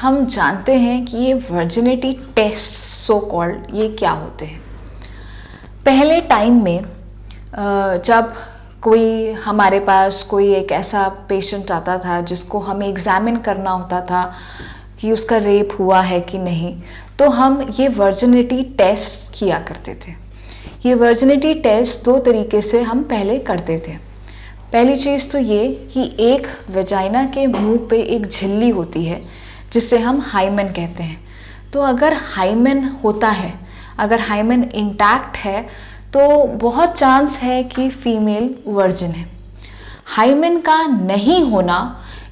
हम जानते हैं कि ये वर्जिनिटी टेस्ट सो कॉल्ड ये क्या होते हैं। पहले टाइम में जब कोई हमारे पास कोई एक ऐसा पेशेंट आता था जिसको हमें एग्जामिन करना होता था कि उसका रेप हुआ है कि नहीं, तो हम ये वर्जिनिटी टेस्ट किया करते थे। ये वर्जिनिटी टेस्ट दो तरीके से हम पहले करते थे। पहली चीज़ तो ये कि एक वेजाइना के मुंह पे एक झिल्ली होती है जिसे हम हाइमेन कहते हैं। तो अगर हाइमेन होता है, अगर हाइमेन इंटैक्ट है, तो बहुत चांस है कि फीमेल वर्जिन है। हाइमेन का नहीं होना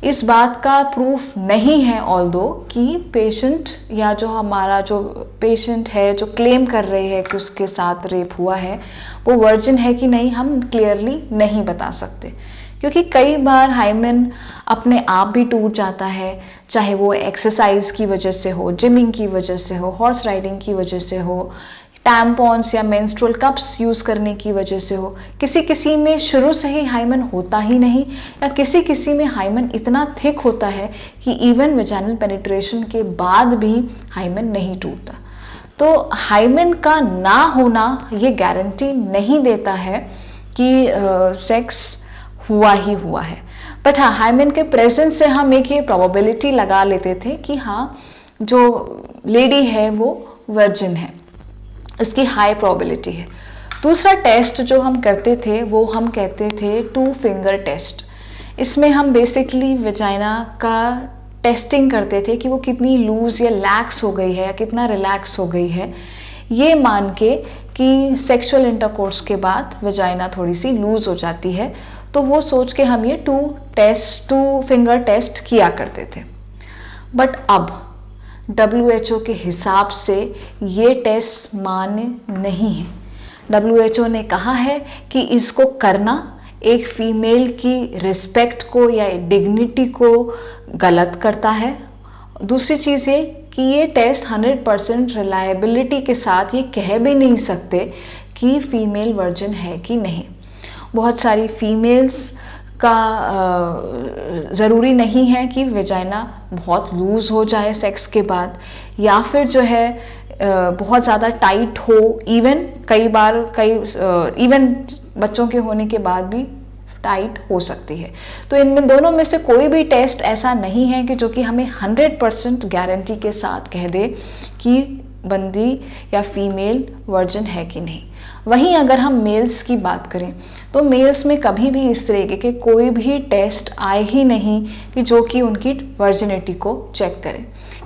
इस बात का प्रूफ नहीं है, ऑल्दो कि पेशेंट या जो हमारा जो पेशेंट है जो क्लेम कर रहे हैं कि उसके साथ रेप हुआ है वो वर्जिन है कि नहीं, हम क्लियरली नहीं बता सकते। क्योंकि कई बार हाइमेन अपने आप भी टूट जाता है, चाहे वो एक्सरसाइज की वजह से हो, जिमिंग की वजह से हो, हॉर्स राइडिंग की वजह से हो, टैम्पॉन्स या मेंस्ट्रुअल कप्स यूज़ करने की वजह से हो। किसी किसी में शुरू से ही हाइमेन होता ही नहीं, या किसी किसी में हाइमेन इतना थिक होता है कि इवन वेजाइनल पेनिट्रेशन के बाद भी हाइमेन नहीं टूटता। तो हाइमेन का ना होना ये गारंटी नहीं देता है कि सेक्स हुआ ही हुआ है। बट हाँ, हाइमेन के प्रेजेंस से हम एक ये प्रोबेबिलिटी लगा लेते थे कि हाँ, जो लेडी है वो वर्जिन है, उसकी हाई प्रोबेबिलिटी है। दूसरा टेस्ट जो हम करते थे वो हम कहते थे 2 फिंगर टेस्ट। इसमें हम बेसिकली वेजाइना का टेस्टिंग करते थे कि वो कितनी लूज या लैक्स हो गई है या कितना रिलैक्स हो गई है, ये मान के कि सेक्सुअल इंटरकोर्स के बाद वेजाइना थोड़ी सी लूज हो जाती है, तो वो सोच के हम ये 2 फिंगर टेस्ट किया करते थे। बट अब WHO के हिसाब से ये टेस्ट मान्य नहीं है। WHO ने कहा है कि इसको करना एक फीमेल की रिस्पेक्ट को या डिग्निटी को गलत करता है। दूसरी चीज़ ये कि ये टेस्ट 100% रिलायबिलिटी के साथ ये कह भी नहीं सकते कि फीमेल वर्जिन है कि नहीं। बहुत सारी फीमेल्स का ज़रूरी नहीं है कि वेजाइना बहुत लूज़ हो जाए सेक्स के बाद, या फिर जो है बहुत ज़्यादा टाइट हो। इवन बच्चों के होने के बाद भी टाइट हो सकती है। तो इनमें दोनों में से कोई भी टेस्ट ऐसा नहीं है कि जो कि हमें 100% गारंटी के साथ कह दे कि बंदी या फीमेल वर्जिन है कि नहीं। वहीं अगर हम मेल्स की बात करें तो मेल्स में कभी भी इस तरीके के कोई भी टेस्ट आए ही नहीं कि जो कि उनकी वर्जिनिटी को चेक करे।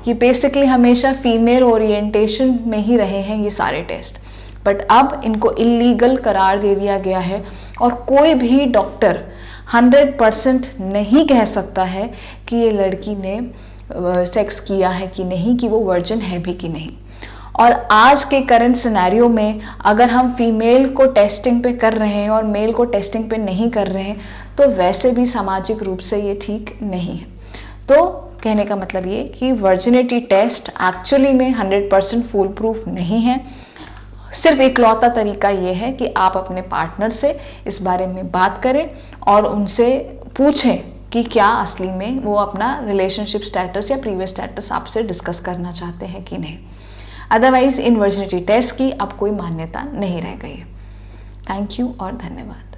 ये बेसिकली हमेशा फीमेल ओरिएंटेशन में ही रहे हैं ये सारे टेस्ट, बट अब इनको इलीगल करार दे दिया गया है और कोई भी डॉक्टर 100% नहीं कह सकता है कि ये लड़की ने सेक्स किया है कि नहीं, कि वो वर्जिन है भी कि नहीं। और आज के करंट सिनेरियो में अगर हम फीमेल को टेस्टिंग पे कर रहे हैं और मेल को टेस्टिंग पे नहीं कर रहे हैं, तो वैसे भी सामाजिक रूप से ये ठीक नहीं है। तो कहने का मतलब ये कि वर्जिनिटी टेस्ट एक्चुअली में 100% फुल प्रूफ नहीं है। सिर्फ इकलौता तरीका ये है कि आप अपने पार्टनर से इस बारे में बात करें और उनसे पूछें कि क्या असली में वो अपना रिलेशनशिप स्टेटस या प्रीवियस स्टेटस आपसे डिस्कस करना चाहते हैं कि नहीं। अदरवाइज इन वर्जिनिटी टेस्ट की अब कोई मान्यता नहीं रह गई है। थैंक यू और धन्यवाद।